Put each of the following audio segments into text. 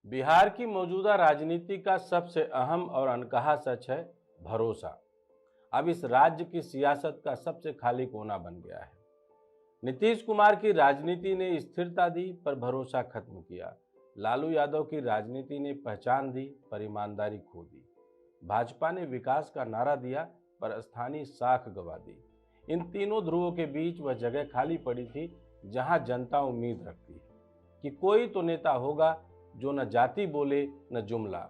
बिहार की मौजूदा राजनीति का सबसे अहम और अनकहा सच है भरोसा। अब इस राज्य की सियासत का सबसे खाली कोना बन गया है। नीतीश कुमार की राजनीति ने स्थिरता दी पर भरोसा खत्म किया। लालू यादव की राजनीति ने पहचान दी पर ईमानदारी खो दी। भाजपा ने विकास का नारा दिया पर स्थानीय साख गंवा दी। इन तीनों ध्रुवों के बीच वह जगह खाली पड़ी थी जहां जनता उम्मीद रखती है कि कोई तो नेता होगा जो न जाति बोले न जुमला।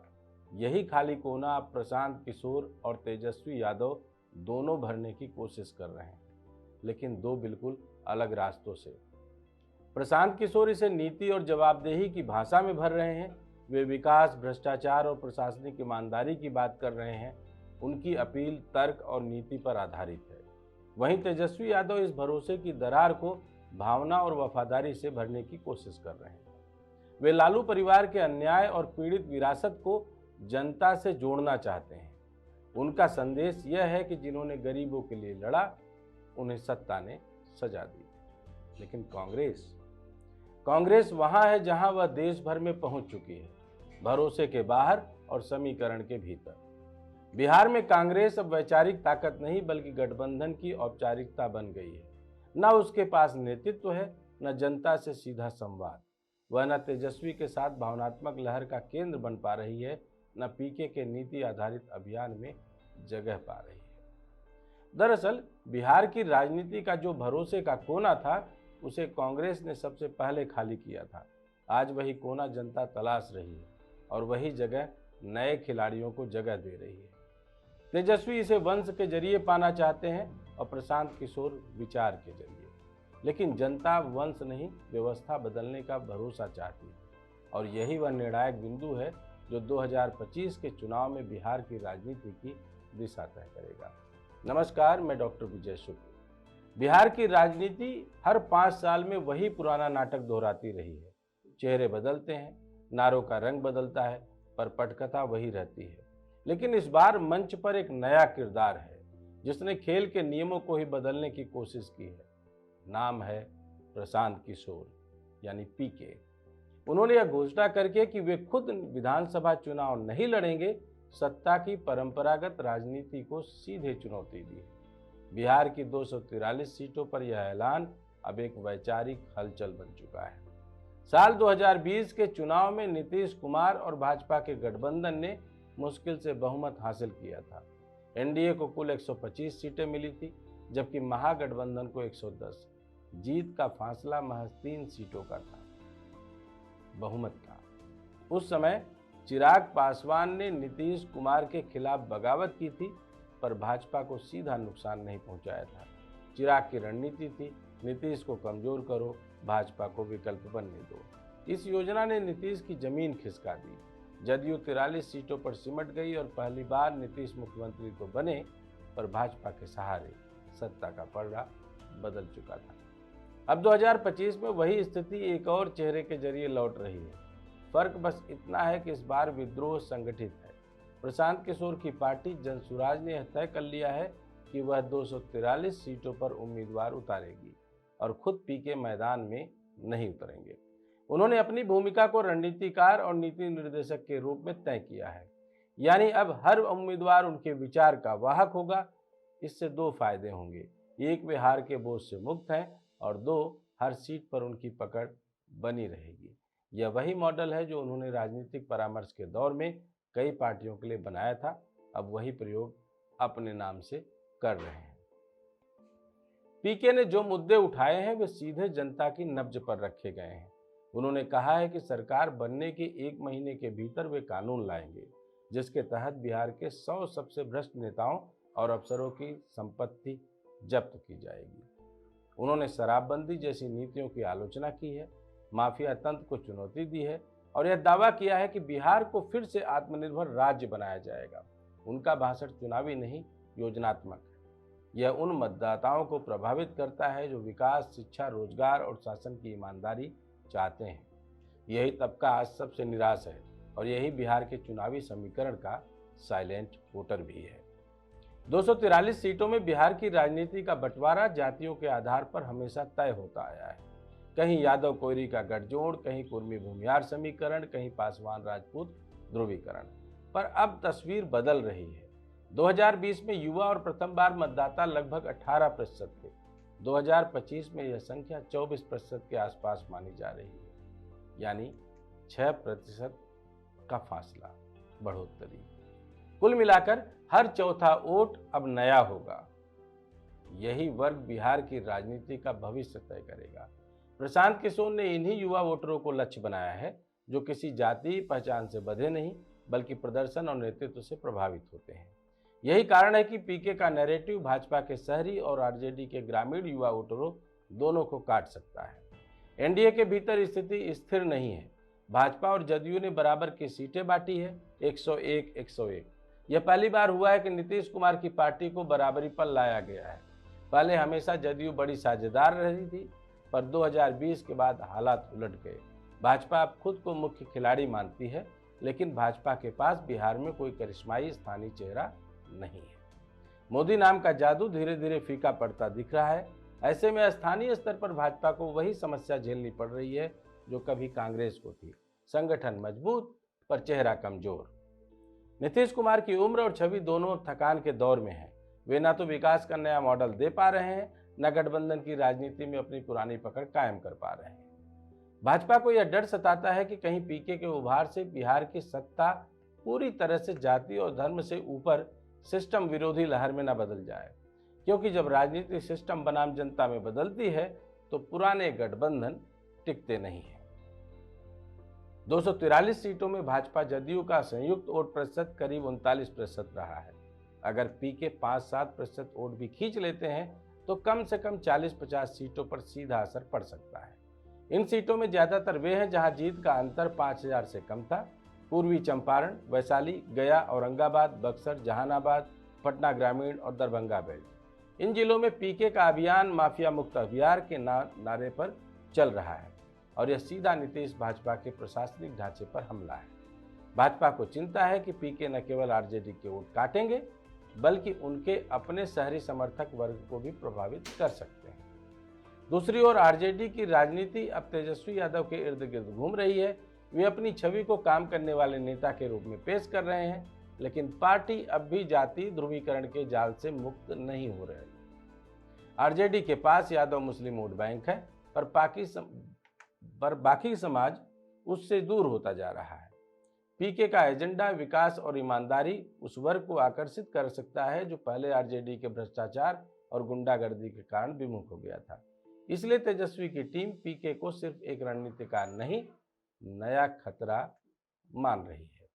यही खाली कोना अब प्रशांत किशोर और तेजस्वी यादव दोनों भरने की कोशिश कर रहे हैं, लेकिन दो बिल्कुल अलग रास्तों से। प्रशांत किशोर इसे नीति और जवाबदेही की भाषा में भर रहे हैं। वे विकास, भ्रष्टाचार और प्रशासनिक ईमानदारी की बात कर रहे हैं। उनकी अपील तर्क और नीति पर आधारित है। वहीं तेजस्वी यादव इस भरोसे की दरार को भावना और वफादारी से भरने की कोशिश कर रहे हैं। वे लालू परिवार के अन्याय और पीड़ित विरासत को जनता से जोड़ना चाहते हैं। उनका संदेश यह है कि जिन्होंने गरीबों के लिए लड़ा, उन्हें सत्ता ने सजा दी। लेकिन कांग्रेस वहां है जहां वह देश भर में पहुंच चुकी है, भरोसे के बाहर और समीकरण के भीतर। बिहार में कांग्रेस अब वैचारिक ताकत नहीं बल्कि गठबंधन की औपचारिकता बन गई है। न उसके पास नेतृत्व है, न जनता से सीधा संवाद। वह न तेजस्वी के साथ भावनात्मक लहर का केंद्र बन पा रही है, न पीके के नीति आधारित अभियान में जगह पा रही है। दरअसल बिहार की राजनीति का जो भरोसे का कोना था, उसे कांग्रेस ने सबसे पहले खाली किया था। आज वही कोना जनता तलाश रही है और वही जगह नए खिलाड़ियों को जगह दे रही है। तेजस्वी इसे वंश के जरिए पाना चाहते हैं और प्रशांत किशोर विचार के जरिए। लेकिन जनता वंश नहीं, व्यवस्था बदलने का भरोसा चाहती है और यही वह निर्णायक बिंदु है जो 2025 के चुनाव में बिहार की राजनीति की दिशा तय करेगा। नमस्कार, मैं डॉक्टर विजय शुक्ल। बिहार की राजनीति हर 5 साल में वही पुराना नाटक दोहराती रही है। चेहरे बदलते हैं, नारों का रंग बदलता है, पर पटकथा वही रहती है। लेकिन इस बार मंच पर एक नया किरदार है जिसने खेल के नियमों को ही बदलने की कोशिश की है। नाम है प्रशांत किशोर यानी पीके। उन्होंने यह घोषणा करके कि वे खुद विधानसभा चुनाव नहीं लड़ेंगे, सत्ता की परंपरागत राजनीति को सीधे चुनौती दी। बिहार की 243 सीटों पर यह ऐलान अब एक वैचारिक हलचल बन चुका है। साल 2020 के चुनाव में नीतीश कुमार और भाजपा के गठबंधन ने मुश्किल से बहुमत हासिल किया था। एनडीए को कुल 125 सीटें मिली थी, जबकि महागठबंधन को 110। जीत का फासला महज 3 सीटों का था बहुमत का। उस समय चिराग पासवान ने नीतीश कुमार के खिलाफ बगावत की थी, पर भाजपा को सीधा नुकसान नहीं पहुंचाया था। चिराग की रणनीति थी, नीतीश को कमजोर करो, भाजपा को विकल्प बनने दो। इस योजना ने नीतीश की जमीन खिसका दी। जदयू 43 सीटों पर सिमट गई और पहली बार नीतीश मुख्यमंत्री तो बने, पर भाजपा के सहारे सत्ता का पलड़ा बदल चुका था। अब 2025 में वही स्थिति एक और चेहरे के जरिए लौट रही है। फर्क बस इतना है कि इस बार विद्रोह संगठित है। प्रशांत किशोर की पार्टी जनसुराज ने यह तय कर लिया है कि वह 243 सीटों पर उम्मीदवार उतारेगी और खुद पीके मैदान में नहीं उतरेंगे। उन्होंने अपनी भूमिका को रणनीतिकार और नीति निर्देशक के रूप में तय किया है, यानी अब हर उम्मीदवार उनके विचार का वाहक होगा। इससे 2 फायदे होंगे। एक, वे हार के बोझ से मुक्त हैं, और 2, हर सीट पर उनकी पकड़ बनी रहेगी। यह वही मॉडल है जो उन्होंने राजनीतिक परामर्श के दौर में कई पार्टियों के लिए बनाया था। अब वही प्रयोग अपने नाम से कर रहे हैं। पीके ने जो मुद्दे उठाए हैं वे सीधे जनता की नब्ज पर रखे गए हैं। उन्होंने कहा है कि सरकार बनने के 1 महीने के भीतर वे कानून लाएंगे जिसके तहत बिहार के 100 सबसे भ्रष्ट नेताओं और अफसरों की संपत्ति जब्त की जाएगी। उन्होंने शराबबंदी जैसी नीतियों की आलोचना की है, माफिया तंत्र को चुनौती दी है और यह दावा किया है कि बिहार को फिर से आत्मनिर्भर राज्य बनाया जाएगा। उनका भाषण चुनावी नहीं, योजनात्मक है। यह उन मतदाताओं को प्रभावित करता है जो विकास, शिक्षा, रोजगार और शासन की ईमानदारी चाहते हैं। यही तबका आज सबसे निराश है और यही बिहार के चुनावी समीकरण का साइलेंट वोटर भी है। 243 सीटों में बिहार की राजनीति का बंटवारा जातियों के आधार पर हमेशा तय होता आया है। कहीं यादव कोयरी का गठजोड़, कहीं कुर्मी भूमिहार समीकरण, कहीं पासवान राजपूत ध्रुवीकरण। पर अब तस्वीर बदल रही है। 2020 में युवा और प्रथम बार मतदाता लगभग 18% थे। 2025 में यह संख्या 24% के आसपास मानी जा रही है, यानी 6% का फासला, बढ़ोतरी। कुल मिलाकर हर चौथा वोट अब नया होगा। यही वर्ग बिहार की राजनीति का भविष्य तय करेगा। प्रशांत किशोर ने इन्हीं युवा वोटरों को लक्ष्य बनाया है, जो किसी जाति पहचान से बंधे नहीं, बल्कि प्रदर्शन और नेतृत्व से प्रभावित होते हैं। यही कारण है कि पीके का नैरेटिव भाजपा के शहरी और आरजेडी के ग्रामीण युवा वोटरों दोनों को काट सकता है। एनडीए के भीतर स्थिति स्थिर नहीं है। भाजपा और जदयू ने बराबर की सीटें बांटी है, 101-101। यह पहली बार हुआ है कि नीतीश कुमार की पार्टी को बराबरी पर लाया गया है। पहले हमेशा जदयू बड़ी साझेदार रही थी, पर 2020 के बाद हालात उलट गए। भाजपा अब खुद को मुख्य खिलाड़ी मानती है, लेकिन भाजपा के पास बिहार में कोई करिश्माई स्थानीय चेहरा नहीं है। मोदी नाम का जादू धीरे धीरे फीका पड़ता दिख रहा है। ऐसे में स्थानीय स्तर पर भाजपा को वही समस्या झेलनी पड़ रही है जो कभी कांग्रेस को थी, संगठन मजबूत पर चेहरा कमजोर। नीतीश कुमार की उम्र और छवि दोनों थकान के दौर में है। वे न तो विकास का नया मॉडल दे पा रहे हैं, न गठबंधन की राजनीति में अपनी पुरानी पकड़ कायम कर पा रहे हैं। भाजपा को यह डर सताता है कि कहीं पीके के उभार से बिहार की सत्ता पूरी तरह से जाति और धर्म से ऊपर सिस्टम विरोधी लहर में न बदल जाए, क्योंकि जब राजनीतिक सिस्टम बनाम जनता में बदलती है तो पुराने गठबंधन टिकते नहीं है। 243 सीटों में भाजपा जदयू का संयुक्त वोट प्रतिशत करीब 39% रहा है। अगर पीके 5-7% वोट भी खींच लेते हैं तो कम से कम 40-50 सीटों पर सीधा असर पड़ सकता है। इन सीटों में ज्यादातर वे हैं जहां जीत का अंतर 5000 से कम था। पूर्वी चंपारण, वैशाली, गया, औरंगाबाद, बक्सर, जहानाबाद, पटना ग्रामीण और दरभंगा बेल्ट। इन जिलों में पीके का अभियान माफिया मुक्त अभियान के नारे पर चल रहा है और यह सीधा नीतीश भाजपा के प्रशासनिक ढांचे पर हमला है। भाजपा को चिंता है कि पीके न केवल आरजेडी के वोट काटेंगे, बल्कि उनके अपने शहरी समर्थक वर्ग को भी प्रभावित कर सकते हैं। दूसरी ओर आरजेडी की राजनीति अब तेजस्वी यादव के इर्द गिर्द घूम रही है। वे अपनी छवि को काम करने वाले नेता के रूप में पेश कर रहे हैं, लेकिन पार्टी अब भी जाति ध्रुवीकरण के जाल से मुक्त नहीं हो रही। आरजेडी के पास यादव मुस्लिम वोट बैंक है, पर बाकी समाज उससे दूर होता जा रहा है। पीके का एजेंडा विकास और ईमानदारी उस वर्ग को आकर्षित कर सकता है जो पहले आरजेडी के भ्रष्टाचार और गुंडागर्दी के कारण विमुख हो गया था। इसलिए तेजस्वी की टीम पीके को सिर्फ एक रणनीतिकार नहीं, नया खतरा मान रही है।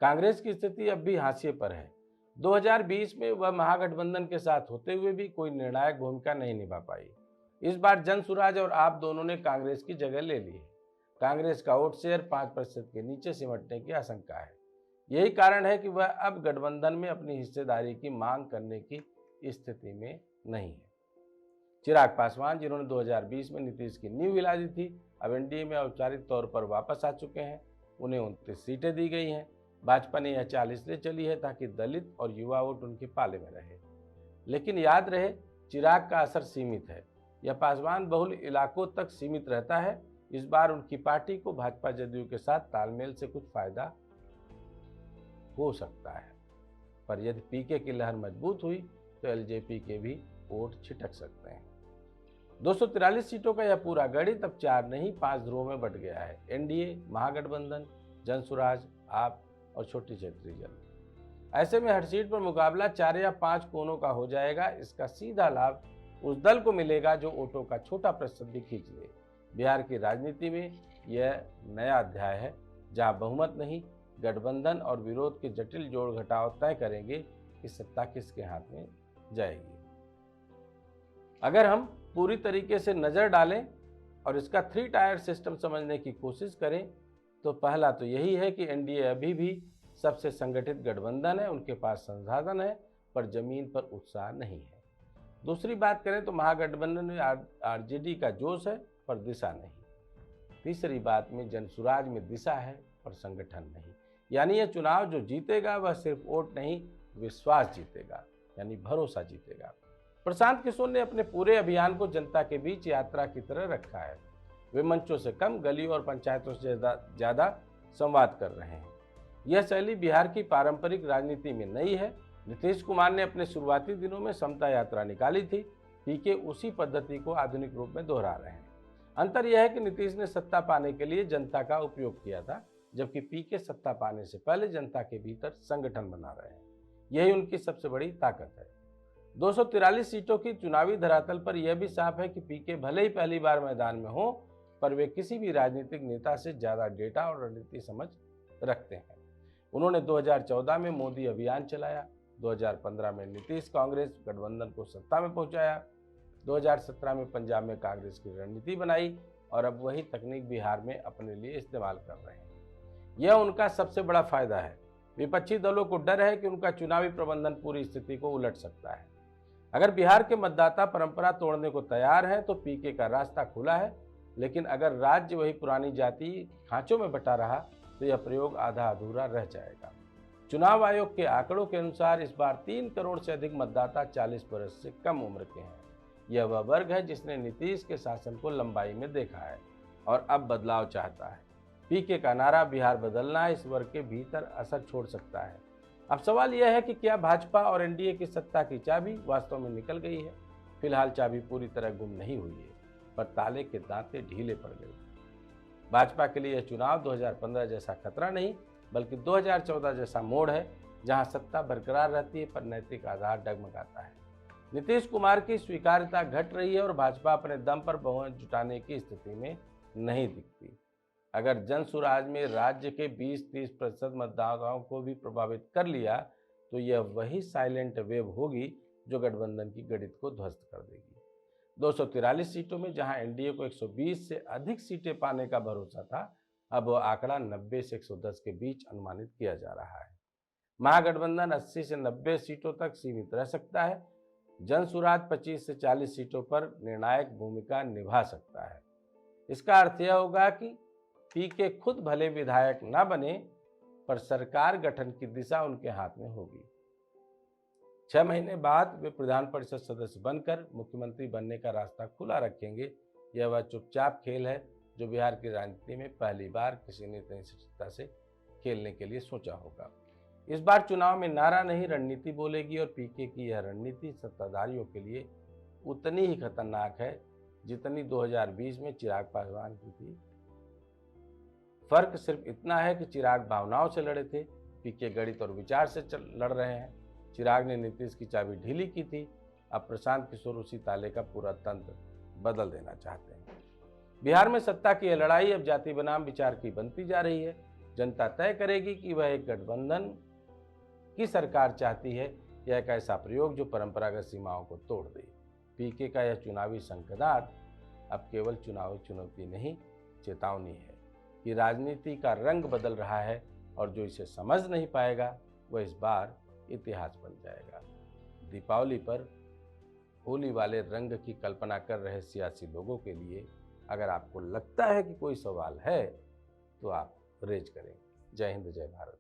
कांग्रेस की स्थिति अब भी हाशिए पर है। 2020 में वह महागठबंधन के साथ होते हुए भी कोई निर्णायक भूमिका नहीं निभा पाई। इस बार जनसुराज और आप दोनों ने कांग्रेस की जगह ले ली है। कांग्रेस का वोट शेयर 5% के नीचे सिमटने की आशंका है। यही कारण है कि वह अब गठबंधन में अपनी हिस्सेदारी की मांग करने की स्थिति में नहीं है। चिराग पासवान, जिन्होंने 2020 में नीतीश की नींव हिला दी थी, अब एनडीए में औपचारिक तौर पर वापस आ चुके हैं। उन्हें 29 सीटें दी गई हैं। भाजपा ने यह 40 ले चली है ताकि दलित और युवा वोट उनके पाले में रहे। लेकिन याद रहे, चिराग का असर सीमित है। यह पासवान बहुल इलाकों तक सीमित रहता है। इस बार उनकी पार्टी को भाजपा जदयू के साथ तालमेल से कुछ फायदा हो सकता है, पर यदि पीके की लहर मजबूत हुई तो एलजेपी के भी वोट छिटक सकते हैं। 243 सीटों का यह पूरा गणित अब 4 नहीं 5 ध्रुवों में बंट गया है। एनडीए, महागठबंधन, जनसुराज, आप और छोटी क्षेत्रीय दल। ऐसे में हर सीट पर मुकाबला 4 या 5 कोनों का हो जाएगा। इसका सीधा लाभ उस दल को मिलेगा जो वोटों का छोटा प्रतिशत भी खींच ले। बिहार की राजनीति में यह नया अध्याय है, जहां बहुमत नहीं, गठबंधन और विरोध के जटिल जोड़ घटाव तय करेंगे कि सत्ता किसके हाथ में जाएगी। अगर हम पूरी तरीके से नजर डालें और इसका 3 टायर सिस्टम समझने की कोशिश करें तो पहला तो यही है कि एनडीए अभी भी सबसे संगठित गठबंधन है। उनके पास संसाधन है, पर जमीन पर उत्साह नहीं है। दूसरी बात करें तो महागठबंधन में आरजेडी का जोश है, पर दिशा नहीं। तीसरी बात में जनसुराज में दिशा है, पर संगठन नहीं। यानी यह चुनाव जो जीतेगा वह सिर्फ वोट नहीं, विश्वास जीतेगा, यानी भरोसा जीतेगा। प्रशांत किशोर ने अपने पूरे अभियान को जनता के बीच यात्रा की तरह रखा है। वे मंचों से कम गलियों और पंचायतों से ज़्यादा संवाद कर रहे हैं। यह शैली बिहार की पारंपरिक राजनीति में नई है। नीतीश कुमार ने अपने शुरुआती दिनों में समता यात्रा निकाली थी। पीके उसी पद्धति को आधुनिक रूप में दोहरा रहे हैं। अंतर यह है कि नीतीश ने सत्ता पाने के लिए जनता का उपयोग किया था, जबकि पीके सत्ता पाने से पहले जनता के भीतर संगठन बना रहे हैं। यही उनकी सबसे बड़ी ताकत है। 243 सीटों की चुनावी धरातल पर यह भी साफ है कि पीके भले ही पहली बार मैदान में हो, पर वे किसी भी राजनीतिक नेता से ज्यादा डेटा और रणनीति समझ रखते हैं। उन्होंने 2014 में मोदी अभियान चलाया, 2015 में नीतीश कांग्रेस गठबंधन को सत्ता में पहुंचाया, 2017 में पंजाब में कांग्रेस की रणनीति बनाई और अब वही तकनीक बिहार में अपने लिए इस्तेमाल कर रहे हैं। यह उनका सबसे बड़ा फायदा है। विपक्षी दलों को डर है कि उनका चुनावी प्रबंधन पूरी स्थिति को उलट सकता है। अगर बिहार के मतदाता परंपरा तोड़ने को तैयार हैं तो पीके का रास्ता खुला है, लेकिन अगर राज्य वही पुरानी जाति खांचों में बटा रहा तो यह प्रयोग आधा अधूरा रह जाएगा। चुनाव आयोग के आंकड़ों के अनुसार इस बार 3 करोड़ से अधिक मतदाता 40 वर्ष से कम उम्र के हैं। यह वह वर्ग है जिसने नीतीश के शासन को लंबाई में देखा है और अब बदलाव चाहता है। पीके का नारा बिहार बदलना इस वर्ग के भीतर असर छोड़ सकता है। अब सवाल यह है कि क्या भाजपा और एनडीए की सत्ता की चाबी वास्तव में निकल गई है? फिलहाल चाबी पूरी तरह गुम नहीं हुई है, पर ताले के दांते ढीले पड़ गए। भाजपा के लिए यह चुनाव 2015 जैसा खतरा नहीं, बल्कि 2014 जैसा मोड़ है, जहां सत्ता बरकरार रहती है पर नैतिक आधार डगमगाता है। नीतीश कुमार की स्वीकार्यता घट रही है और भाजपा अपने दम पर बहुमत जुटाने की स्थिति में नहीं दिखती। अगर जनसुराज में राज्य के 20-30% मतदाताओं को भी प्रभावित कर लिया तो यह वही साइलेंट वेव होगी जो गठबंधन की गणित को ध्वस्त कर देगी। 243 सीटों में जहां एनडीए को 120 से अधिक सीटें पाने का भरोसा था, अब वह आंकड़ा 90 से 110 के बीच अनुमानित किया जा रहा है। महागठबंधन 80 से 90 सीटों तक सीमित रह सकता है। जनसुराज 25 से 40 सीटों पर निर्णायक भूमिका निभा सकता है। इसका अर्थ यह होगा कि पीके खुद भले विधायक न बने, पर सरकार गठन की दिशा उनके हाथ में होगी। 6 महीने बाद वे प्रधान परिषद सदस्य बनकर मुख्यमंत्री बनने का रास्ता खुला रखेंगे। यह वह चुपचाप खेल है जो बिहार की राजनीति में पहली बार किसी ने इतनी सच्चाई से खेलने के लिए सोचा होगा। इस बार चुनाव में नारा नहीं रणनीति बोलेगी और पीके की यह रणनीति सत्ताधारियों के लिए उतनी ही खतरनाक है जितनी 2020 में चिराग पासवान की थी। फर्क सिर्फ इतना है कि चिराग भावनाओं से लड़े थे, पीके गणित और विचार से लड़ रहे हैं। चिराग ने नीतीश की चाबी ढीली की थी, अब प्रशांत किशोर उसी ताले का पूरा तंत्र बदल देना चाहते हैं। बिहार में सत्ता की यह लड़ाई अब जाति बनाम विचार की बनती जा रही है। जनता तय करेगी कि वह एक गठबंधन की सरकार चाहती है या एक ऐसा प्रयोग जो परंपरागत सीमाओं को तोड़ दे। पीके का यह चुनावी संकनाद अब केवल चुनावी चुनौती नहीं, चेतावनी है कि राजनीति का रंग बदल रहा है और जो इसे समझ नहीं पाएगा वह इस बार इतिहास बन जाएगा। दीपावली पर होली वाले रंग की कल्पना कर रहे सियासी लोगों के लिए अगर आपको लगता है कि कोई सवाल है तो आप रेज करें। जय हिंद, जय भारत।